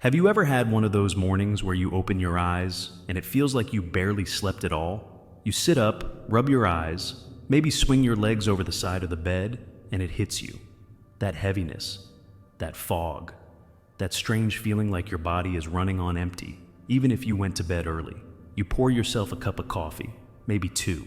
Have you ever had one of those mornings where you open your eyes and it feels like you barely slept at all? You sit up, rub your eyes, maybe swing your legs over the side of the bed, and it hits you. That heaviness, that fog, that strange feeling like your body is running on empty, even if you went to bed early. You pour yourself a cup of coffee, maybe two,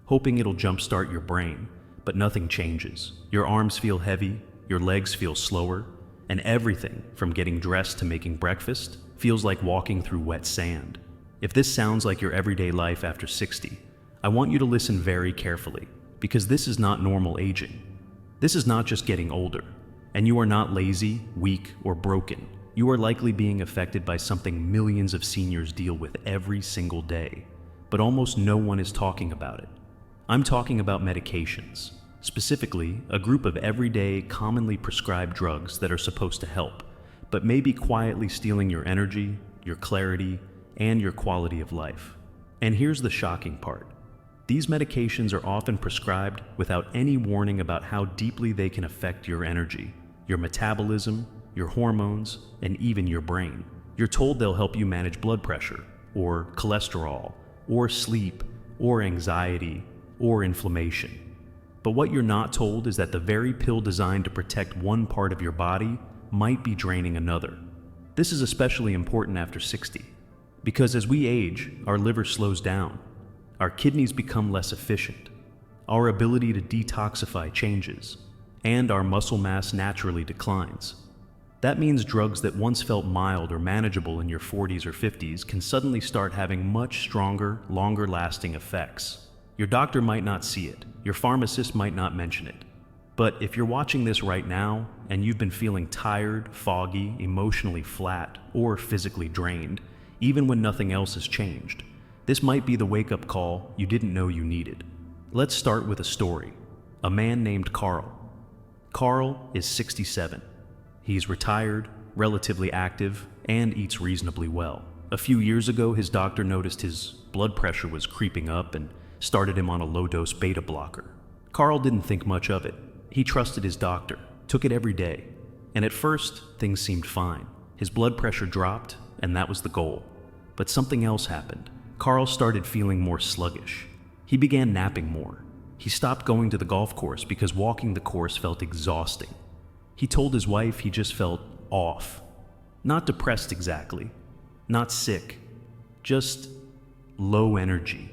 hoping it'll jumpstart your brain, but nothing changes. Your arms feel heavy, your legs feel slower, and everything, from getting dressed to making breakfast, feels like walking through wet sand. If this sounds like your everyday life after 60, I want you to listen very carefully, because this is not normal aging. This is not just getting older, and you are not lazy, weak, or broken. You are likely being affected by something millions of seniors deal with every single day, but almost no one is talking about it. I'm talking about medications. Specifically, a group of everyday, commonly prescribed drugs that are supposed to help, but may be quietly stealing your energy, your clarity, and your quality of life. And here's the shocking part. These medications are often prescribed without any warning about how deeply they can affect your energy, your metabolism, your hormones, and even your brain. You're told they'll help you manage blood pressure, or cholesterol, or sleep, or anxiety, or inflammation. But what you're not told is that the very pill designed to protect one part of your body might be draining another. This is especially important after 60, because as we age, our liver slows down, our kidneys become less efficient, our ability to detoxify changes, and our muscle mass naturally declines. That means drugs that once felt mild or manageable in your 40s or 50s can suddenly start having much stronger, longer-lasting effects. Your doctor might not see it, your pharmacist might not mention it. But if you're watching this right now and you've been feeling tired, foggy, emotionally flat, or physically drained, even when nothing else has changed, this might be the wake-up call you didn't know you needed. Let's start with a story. A man named Carl. Carl is 67. He's retired, relatively active, and eats reasonably well. A few years ago, his doctor noticed his blood pressure was creeping up and started him on a low-dose beta blocker. Carl didn't think much of it. He trusted his doctor, took it every day, and at first, things seemed fine. His blood pressure dropped, and that was the goal. But something else happened. Carl started feeling more sluggish. He began napping more. He stopped going to the golf course because walking the course felt exhausting. He told his wife he just felt off. Not depressed exactly, not sick, just low energy.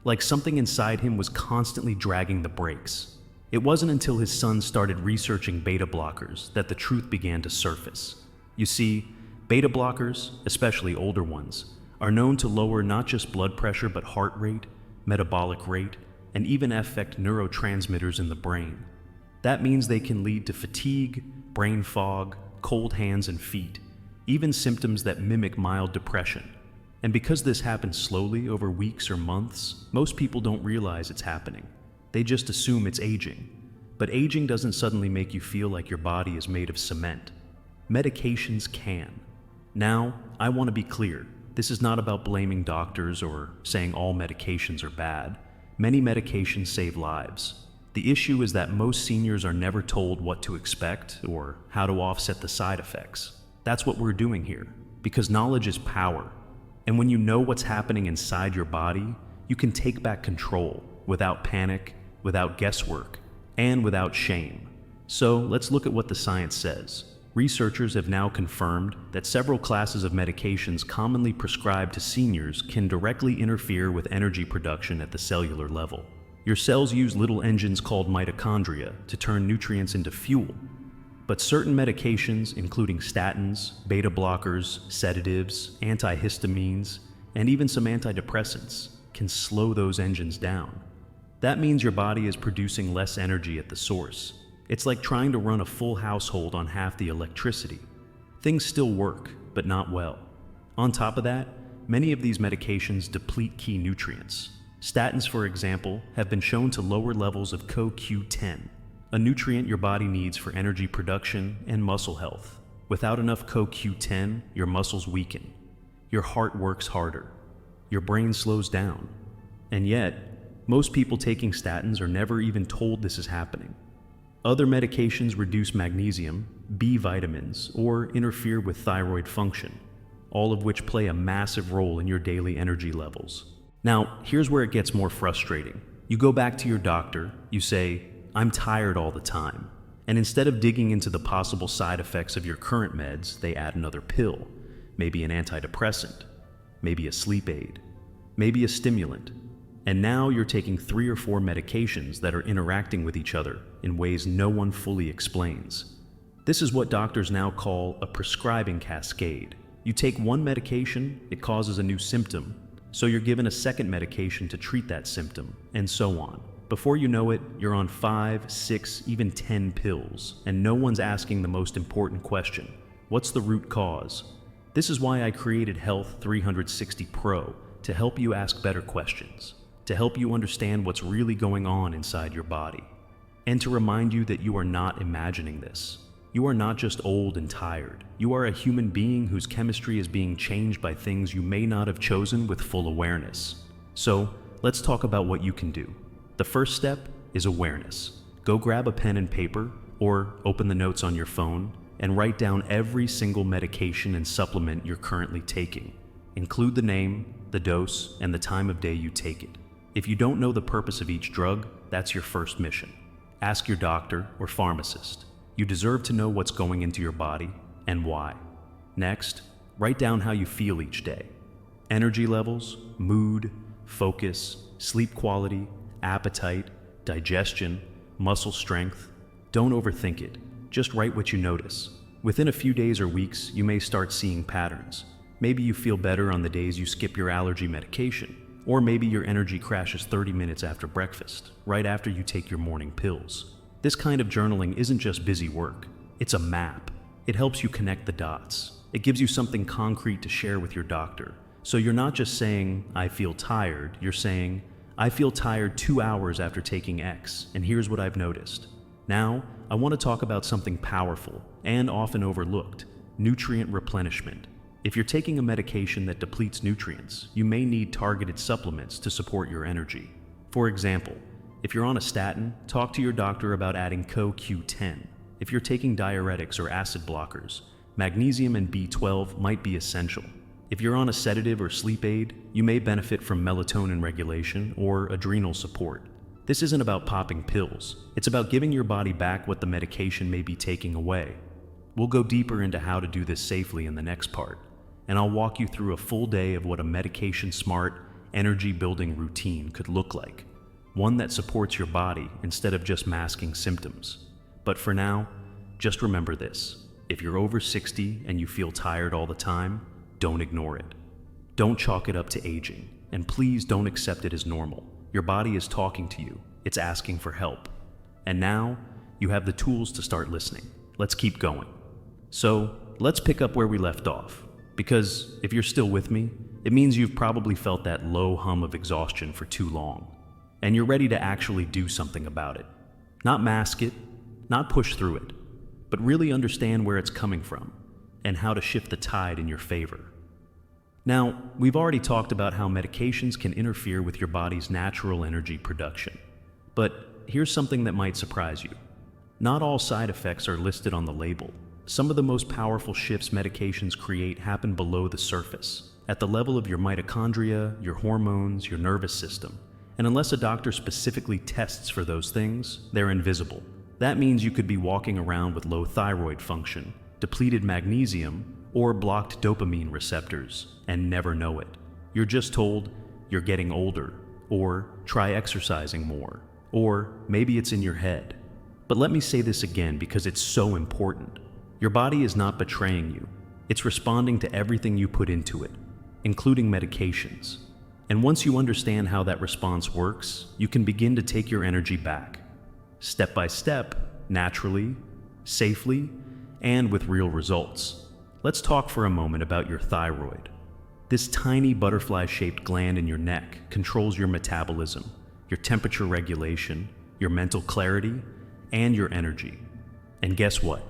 Like something inside him was constantly dragging the brakes. It wasn't until his son started researching beta blockers that the truth began to surface. You see, beta blockers, especially older ones, are known to lower not just blood pressure but heart rate, metabolic rate, and even affect neurotransmitters in the brain. That means they can lead to fatigue, brain fog, cold hands and feet, even symptoms that mimic mild depression. And because this happens slowly over weeks or months, most people don't realize it's happening. They just assume it's aging. But aging doesn't suddenly make you feel like your body is made of cement. Medications can. Now, I want to be clear. This is not about blaming doctors or saying all medications are bad. Many medications save lives. The issue is that most seniors are never told what to expect or how to offset the side effects. That's what we're doing here, because knowledge is power. And when you know what's happening inside your body, you can take back control without panic, without guesswork, and without shame. So let's look at what the science says. Researchers have now confirmed that several classes of medications commonly prescribed to seniors can directly interfere with energy production at the cellular level. Your cells use little engines called mitochondria to turn nutrients into fuel. But certain medications, including statins, beta blockers, sedatives, antihistamines, and even some antidepressants, can slow those engines down. That means your body is producing less energy at the source. It's like trying to run a full household on half the electricity. Things still work, but not well. On top of that, many of these medications deplete key nutrients. Statins, for example, have been shown to lower levels of CoQ10, a nutrient your body needs for energy production and muscle health. Without enough CoQ10, your muscles weaken. Your heart works harder. Your brain slows down. And yet, most people taking statins are never even told this is happening. Other medications reduce magnesium, B vitamins, or interfere with thyroid function, all of which play a massive role in your daily energy levels. Now, here's where it gets more frustrating. You go back to your doctor, you say, "I'm tired all the time." And instead of digging into the possible side effects of your current meds, they add another pill, maybe an antidepressant, maybe a sleep aid, maybe a stimulant. And now you're taking 3 or 4 medications that are interacting with each other in ways no one fully explains. This is what doctors now call a prescribing cascade. You take one medication, it causes a new symptom, so you're given a second medication to treat that symptom, and so on. Before you know it, you're on 5, 6, even 10 pills, and no one's asking the most important question: what's the root cause? This is why I created Health360 Pro, to help you ask better questions, to help you understand what's really going on inside your body, and to remind you that you are not imagining this. You are not just old and tired. You are a human being whose chemistry is being changed by things you may not have chosen with full awareness. So, let's talk about what you can do. The first step is awareness. Go grab a pen and paper, or open the notes on your phone, and write down every single medication and supplement you're currently taking. Include the name, the dose, and the time of day you take it. If you don't know the purpose of each drug, that's your first mission. Ask your doctor or pharmacist. You deserve to know what's going into your body and why. Next, write down how you feel each day. Energy levels, mood, focus, sleep quality, appetite, digestion, muscle strength. Don't overthink it. Just write what you notice. Within a few days or weeks, you may start seeing patterns. Maybe you feel better on the days you skip your allergy medication, or maybe your energy crashes 30 minutes after breakfast, right after you take your morning pills. This kind of journaling isn't just busy work. It's a map. It helps you connect the dots. It gives you something concrete to share with your doctor. So you're not just saying, "I feel tired," you're saying, "I feel tired 2 hours after taking X, and here's what I've noticed." Now, I want to talk about something powerful and often overlooked: nutrient replenishment. If you're taking a medication that depletes nutrients, you may need targeted supplements to support your energy. For example, if you're on a statin, talk to your doctor about adding CoQ10. If you're taking diuretics or acid blockers, magnesium and B12 might be essential. If you're on a sedative or sleep aid, you may benefit from melatonin regulation or adrenal support. This isn't about popping pills. It's about giving your body back what the medication may be taking away. We'll go deeper into how to do this safely in the next part, and I'll walk you through a full day of what a medication-smart, energy-building routine could look like. One that supports your body instead of just masking symptoms. But for now, just remember this: if you're over 60 and you feel tired all the time, don't ignore it. Don't chalk it up to aging, and please don't accept it as normal. Your body is talking to you. It's asking for help. And now, you have the tools to start listening. Let's keep going. So, let's pick up where we left off. Because if you're still with me, it means you've probably felt that low hum of exhaustion for too long. And you're ready to actually do something about it. Not mask it, not push through it, but really understand where it's coming from and how to shift the tide in your favor. Now, we've already talked about how medications can interfere with your body's natural energy production. But here's something that might surprise you. Not all side effects are listed on the label. Some of the most powerful shifts medications create happen below the surface, at the level of your mitochondria, your hormones, your nervous system. And unless a doctor specifically tests for those things, they're invisible. That means you could be walking around with low thyroid function, depleted magnesium, or blocked dopamine receptors, and never know it. You're just told, "You're getting older," or "Try exercising more," or "Maybe it's in your head." But let me say this again because it's so important. Your body is not betraying you. It's responding to everything you put into it, including medications. And once you understand how that response works, you can begin to take your energy back. Step by step, naturally, safely, and with real results. Let's talk for a moment about your thyroid. This tiny butterfly-shaped gland in your neck controls your metabolism, your temperature regulation, your mental clarity, and your energy. And guess what?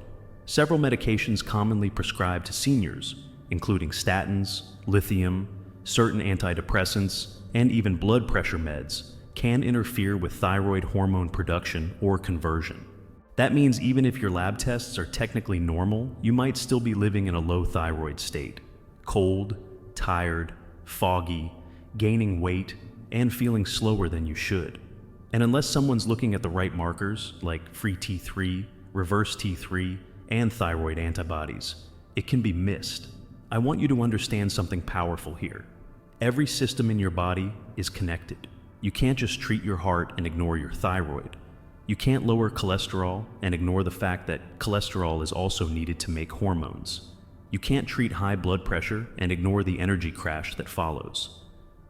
Several medications commonly prescribed to seniors, including statins, lithium, certain antidepressants, and even blood pressure meds, can interfere with thyroid hormone production or conversion. That means even if your lab tests are technically normal, you might still be living in a low thyroid state. Cold, tired, foggy, gaining weight, and feeling slower than you should. And unless someone's looking at the right markers, like free T3, reverse T3, and thyroid antibodies, it can be missed. I want you to understand something powerful here. Every system in your body is connected. You can't just treat your heart and ignore your thyroid. You can't lower cholesterol and ignore the fact that cholesterol is also needed to make hormones. You can't treat high blood pressure and ignore the energy crash that follows.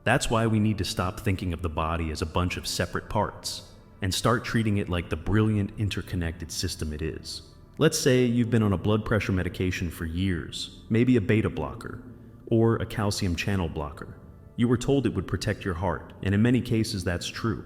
That's why we need to stop thinking of the body as a bunch of separate parts and start treating it like the brilliant interconnected system it is. Let's say you've been on a blood pressure medication for years, maybe a beta blocker or a calcium channel blocker. You were told it would protect your heart, and in many cases that's true.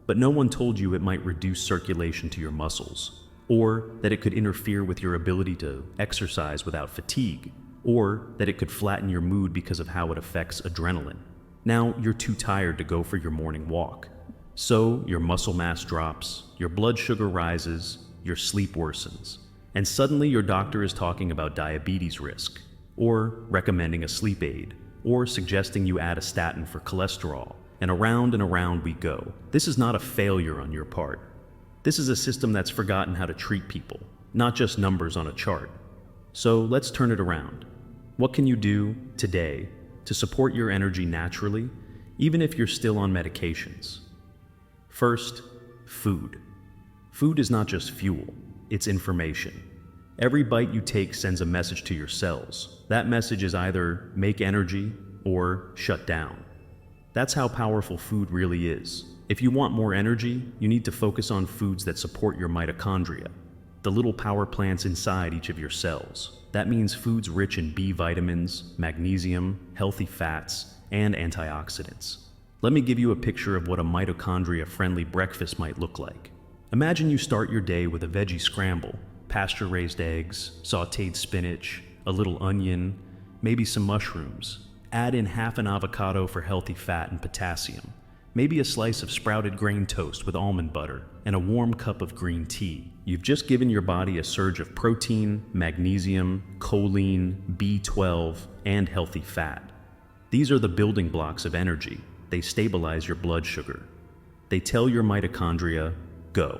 But no one told you it might reduce circulation to your muscles, or that it could interfere with your ability to exercise without fatigue, or that it could flatten your mood because of how it affects adrenaline. Now you're too tired to go for your morning walk. So your muscle mass drops, your blood sugar rises, your sleep worsens, and suddenly your doctor is talking about diabetes risk, or recommending a sleep aid, or suggesting you add a statin for cholesterol, and around we go. This is not a failure on your part. This is a system that's forgotten how to treat people, not just numbers on a chart. So let's turn it around. What can you do today to support your energy naturally, even if you're still on medications? First, food. Food is not just fuel, it's information. Every bite you take sends a message to your cells. That message is either make energy or shut down. That's how powerful food really is. If you want more energy, you need to focus on foods that support your mitochondria, the little power plants inside each of your cells. That means foods rich in B vitamins, magnesium, healthy fats, and antioxidants. Let me give you a picture of what a mitochondria-friendly breakfast might look like. Imagine you start your day with a veggie scramble, pasture-raised eggs, sautéed spinach, a little onion, maybe some mushrooms. Add in half an avocado for healthy fat and potassium, maybe a slice of sprouted grain toast with almond butter, and a warm cup of green tea. You've just given your body a surge of protein, magnesium, choline, B12, and healthy fat. These are the building blocks of energy. They stabilize your blood sugar. They tell your mitochondria, go.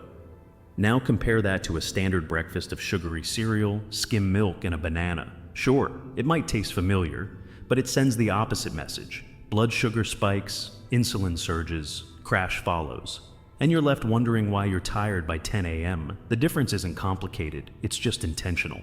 Now compare that to a standard breakfast of sugary cereal, skim milk, and a banana. Sure, it might taste familiar, but it sends the opposite message. Blood sugar spikes, insulin surges, crash follows, and you're left wondering why you're tired by 10 a.m. The difference isn't complicated, it's just intentional.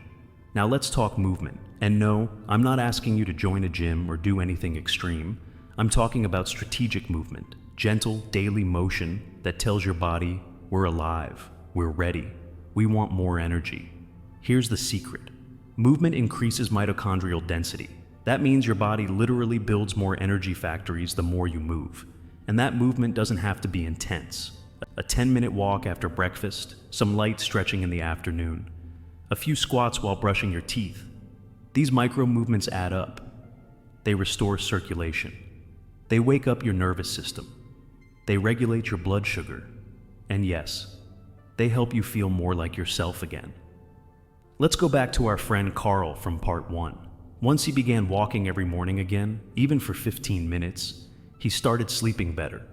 Now let's talk movement. And no, I'm not asking you to join a gym or do anything extreme. I'm talking about strategic movement, gentle daily motion that tells your body, we're alive, we're ready, we want more energy. Here's the secret. Movement increases mitochondrial density. That means your body literally builds more energy factories the more you move. And that movement doesn't have to be intense. A 10-minute walk after breakfast, some light stretching in the afternoon, a few squats while brushing your teeth. These micro movements add up. They restore circulation. They wake up your nervous system. They regulate your blood sugar. And yes, they help you feel more like yourself again. Let's go back to our friend Carl from part 1. Once he began walking every morning again, even for 15 minutes, he started sleeping better.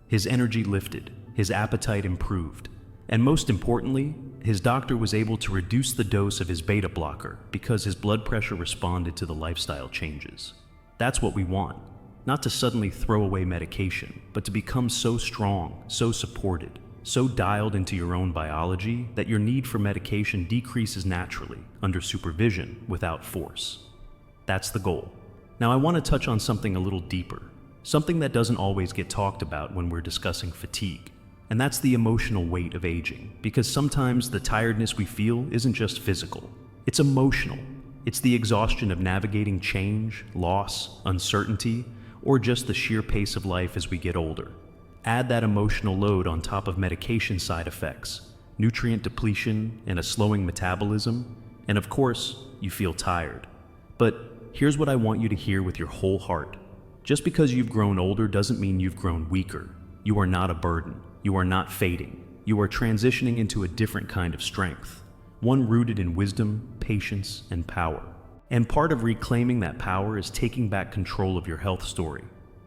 His energy lifted, his appetite improved, and most importantly, his doctor was able to reduce the dose of his beta blocker because his blood pressure responded to the lifestyle changes. That's what we want, not to suddenly throw away medication, but to become so strong, so supported, so dialed into your own biology that your need for medication decreases naturally, under supervision, without force. That's the goal. Now I want to touch on something a little deeper, something that doesn't always get talked about when we're discussing fatigue, and that's the emotional weight of aging, because sometimes the tiredness we feel isn't just physical, it's emotional. It's the exhaustion of navigating change, loss, uncertainty, or just the sheer pace of life as we get older. Add that emotional load on top of medication side effects, nutrient depletion, and a slowing metabolism, and of course, you feel tired. But here's what I want you to hear with your whole heart. Just because you've grown older doesn't mean you've grown weaker. You are not a burden. You are not fading. you are transitioning into a different kind of strength, one rooted in wisdom, patience, and power. And part of reclaiming that power is taking back control of your health story.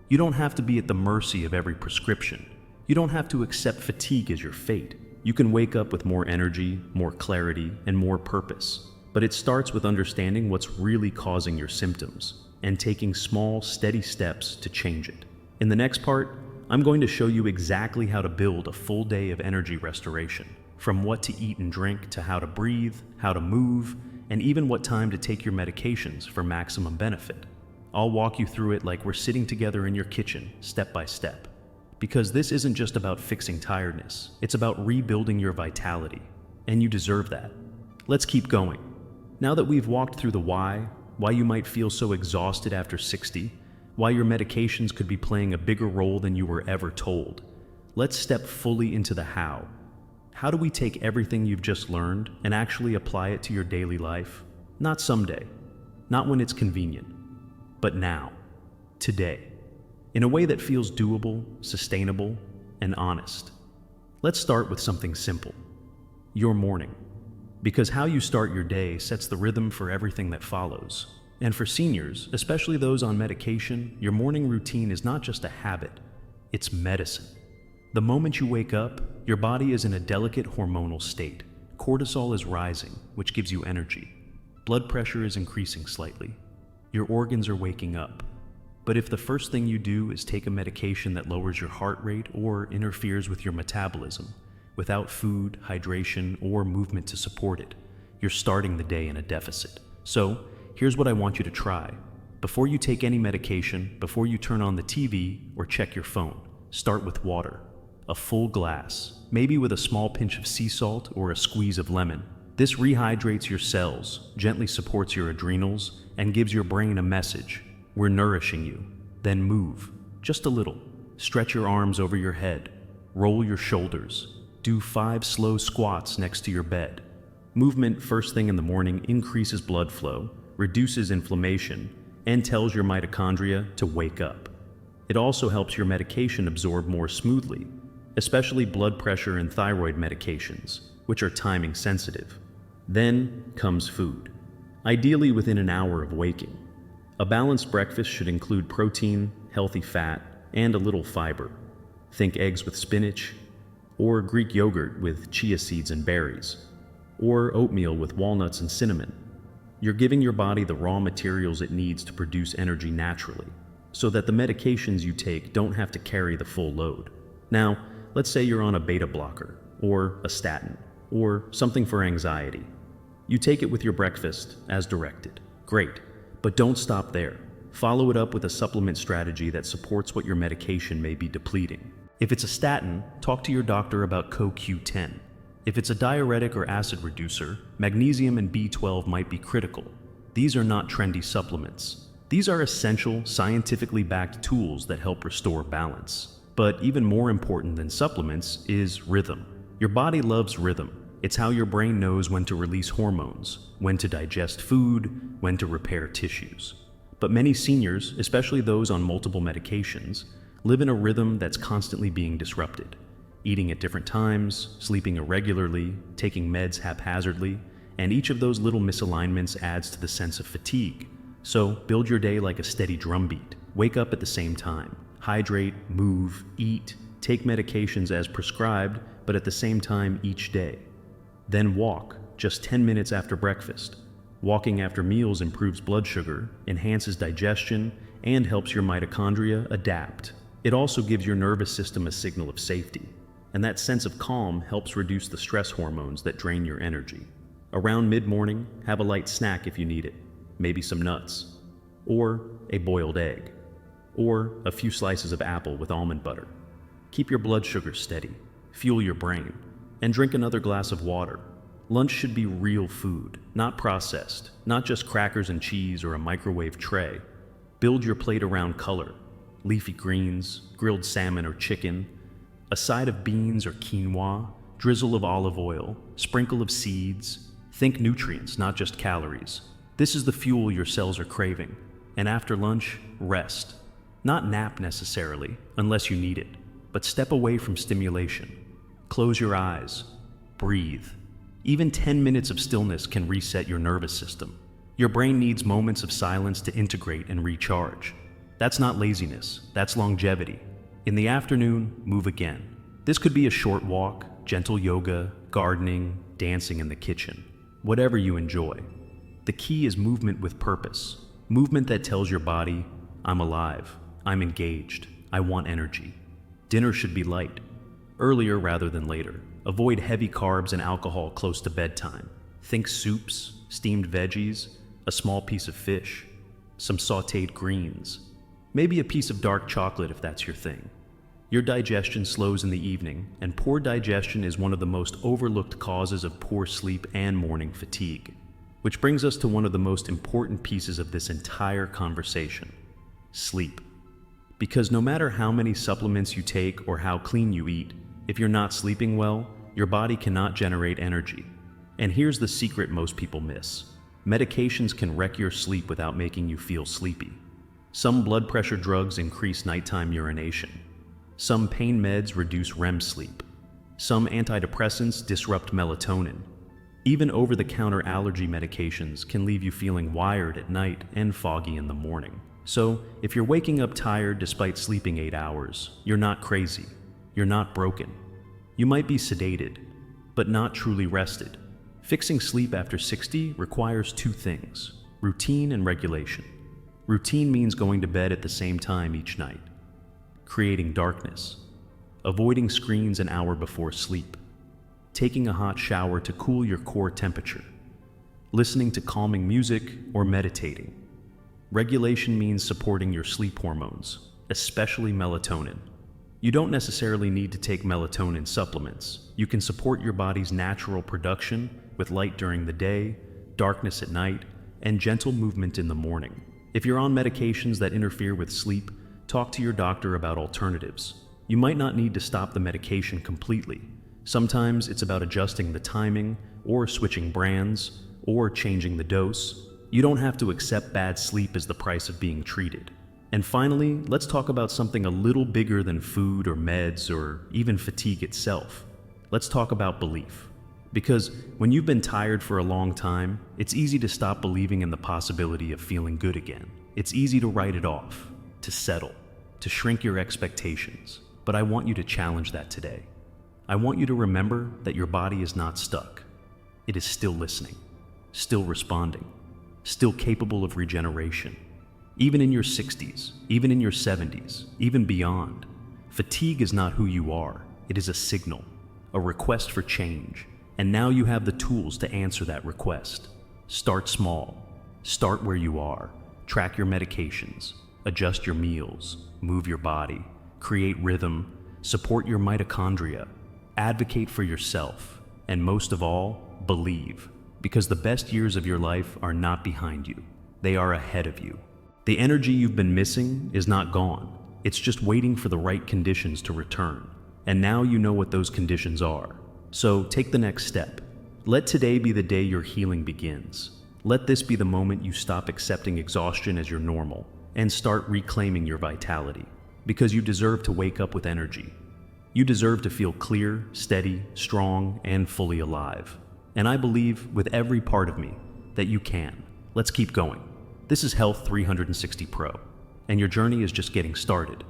You don't have to be at the mercy of every prescription. You don't have to accept fatigue as your fate. You can wake up with more energy, more clarity, and more purpose. But it starts with understanding what's really causing your symptoms and taking small, steady steps to change it. In the next part, I'm going to show you exactly how to build a full day of energy restoration, from what to eat and drink to how to breathe, how to move, and even what time to take your medications for maximum benefit. I'll walk you through it like we're sitting together in your kitchen, step by step. Because this isn't just about fixing tiredness, it's about rebuilding your vitality, and you deserve that. Let's keep going. Now that we've walked through the why you might feel so exhausted after 60, why your medications could be playing a bigger role than you were ever told, let's step fully into the how. How do we take everything you've just learned and actually apply it to your daily life? Not someday, not when it's convenient, but now, today, in a way that feels doable, sustainable, and honest. Let's start with something simple: your morning. Because how you start your day sets the rhythm for everything that follows. And for seniors, especially those on medication, your morning routine is not just a habit, it's medicine. The moment you wake up, your body is in a delicate hormonal state. Cortisol is rising, which gives you energy. Blood pressure is increasing slightly. Your organs are waking up. But if the first thing you do is take a medication that lowers your heart rate or interferes with your metabolism, without food, hydration, or movement to support it, you're starting the day in a deficit. So, here's what I want you to try. Before you take any medication, before you turn on the TV or check your phone, start with water. A full glass, maybe with a small pinch of sea salt or a squeeze of lemon. This rehydrates your cells, gently supports your adrenals, and gives your brain a message: we're nourishing you. Then move, just a little. Stretch your arms over your head. Roll your shoulders. Do 5 slow squats next to your bed. Movement first thing in the morning increases blood flow, reduces inflammation, and tells your mitochondria to wake up. It also helps your medication absorb more smoothly, especially blood pressure and thyroid medications, which are timing sensitive. Then comes food, ideally within an hour of waking. A balanced breakfast should include protein, healthy fat, and a little fiber. Think eggs with spinach, or Greek yogurt with chia seeds and berries, or oatmeal with walnuts and cinnamon. You're giving your body the raw materials it needs to produce energy naturally, so that the medications you take don't have to carry the full load. Now, let's say you're on a beta blocker, or a statin, or something for anxiety. You take it with your breakfast, as directed. Great, but don't stop there. Follow it up with a supplement strategy that supports what your medication may be depleting. If it's a statin, talk to your doctor about CoQ10. If it's a diuretic or acid reducer, magnesium and B12 might be critical. These are not trendy supplements. These are essential, scientifically backed tools that help restore balance. But even more important than supplements is rhythm. Your body loves rhythm. It's how your brain knows when to release hormones, when to digest food, when to repair tissues. But many seniors, especially those on multiple medications, live in a rhythm that's constantly being disrupted. Eating at different times, sleeping irregularly, taking meds haphazardly, and each of those little misalignments adds to the sense of fatigue. So build your day like a steady drumbeat. Wake up at the same time. Hydrate, move, eat, take medications as prescribed, but at the same time each day. Then walk, just 10 minutes after breakfast. Walking after meals improves blood sugar, enhances digestion, and helps your mitochondria adapt. It also gives your nervous system a signal of safety, and that sense of calm helps reduce the stress hormones that drain your energy. Around mid-morning, have a light snack if you need it, maybe some nuts, or a boiled egg, or a few slices of apple with almond butter. Keep your blood sugar steady, fuel your brain, and drink another glass of water. Lunch should be real food, not processed, not just crackers and cheese or a microwave tray. Build your plate around color, leafy greens, grilled salmon or chicken, a side of beans or quinoa, drizzle of olive oil, sprinkle of seeds. Think nutrients, not just calories. This is the fuel your cells are craving. And after lunch, rest. Not nap necessarily, unless you need it, but step away from stimulation. Close your eyes. Breathe. Even 10 minutes of stillness can reset your nervous system. Your brain needs moments of silence to integrate and recharge. That's not laziness, that's longevity. In the afternoon, move again. This could be a short walk, gentle yoga, gardening, dancing in the kitchen, whatever you enjoy. The key is movement with purpose. Movement that tells your body, I'm alive, I'm engaged, I want energy. Dinner should be light, earlier rather than later. Avoid heavy carbs and alcohol close to bedtime. Think soups, steamed veggies, a small piece of fish, some sautéed greens, maybe a piece of dark chocolate if that's your thing. Your digestion slows in the evening, and poor digestion is one of the most overlooked causes of poor sleep and morning fatigue. Which brings us to one of the most important pieces of this entire conversation: sleep. Because no matter how many supplements you take or how clean you eat, if you're not sleeping well, your body cannot generate energy. And here's the secret most people miss. Medications can wreck your sleep without making you feel sleepy. Some blood pressure drugs increase nighttime urination. Some pain meds reduce REM sleep. Some antidepressants disrupt melatonin. Even over-the-counter allergy medications can leave you feeling wired at night and foggy in the morning. So, if you're waking up tired despite sleeping 8 hours, you're not crazy. You're not broken. You might be sedated, but not truly rested. Fixing sleep after 60 requires two things: routine and regulation. Routine means going to bed at the same time each night, creating darkness, avoiding screens an hour before sleep, taking a hot shower to cool your core temperature, listening to calming music, or meditating. Regulation means supporting your sleep hormones, especially melatonin. You don't necessarily need to take melatonin supplements. You can support your body's natural production with light during the day, darkness at night, and gentle movement in the morning. If you're on medications that interfere with sleep, talk to your doctor about alternatives. You might not need to stop the medication completely. Sometimes it's about adjusting the timing, or switching brands, or changing the dose. You don't have to accept bad sleep as the price of being treated. And finally, let's talk about something a little bigger than food or meds or even fatigue itself. Let's talk about belief. Because when you've been tired for a long time, it's easy to stop believing in the possibility of feeling good again. It's easy to write it off, to settle, to shrink your expectations. But I want you to challenge that today. I want you to remember that your body is not stuck. It is still listening, still responding, still capable of regeneration. Even in your 60s, even in your 70s, even beyond, fatigue is not who you are. It is a signal, a request for change. And now you have the tools to answer that request. Start small. Start where you are. Track your medications. Adjust your meals. Move your body. Create rhythm. Support your mitochondria. Advocate for yourself. And most of all, believe. Because the best years of your life are not behind you. They are ahead of you. The energy you've been missing is not gone. It's just waiting for the right conditions to return. And now you know what those conditions are. So take the next step. Let today be the day your healing begins. Let this be the moment you stop accepting exhaustion as your normal and start reclaiming your vitality. Because you deserve to wake up with energy. You deserve to feel clear, steady, strong, and fully alive. And I believe with every part of me that you can. Let's keep going. This is Health 360 Pro, and your journey is just getting started.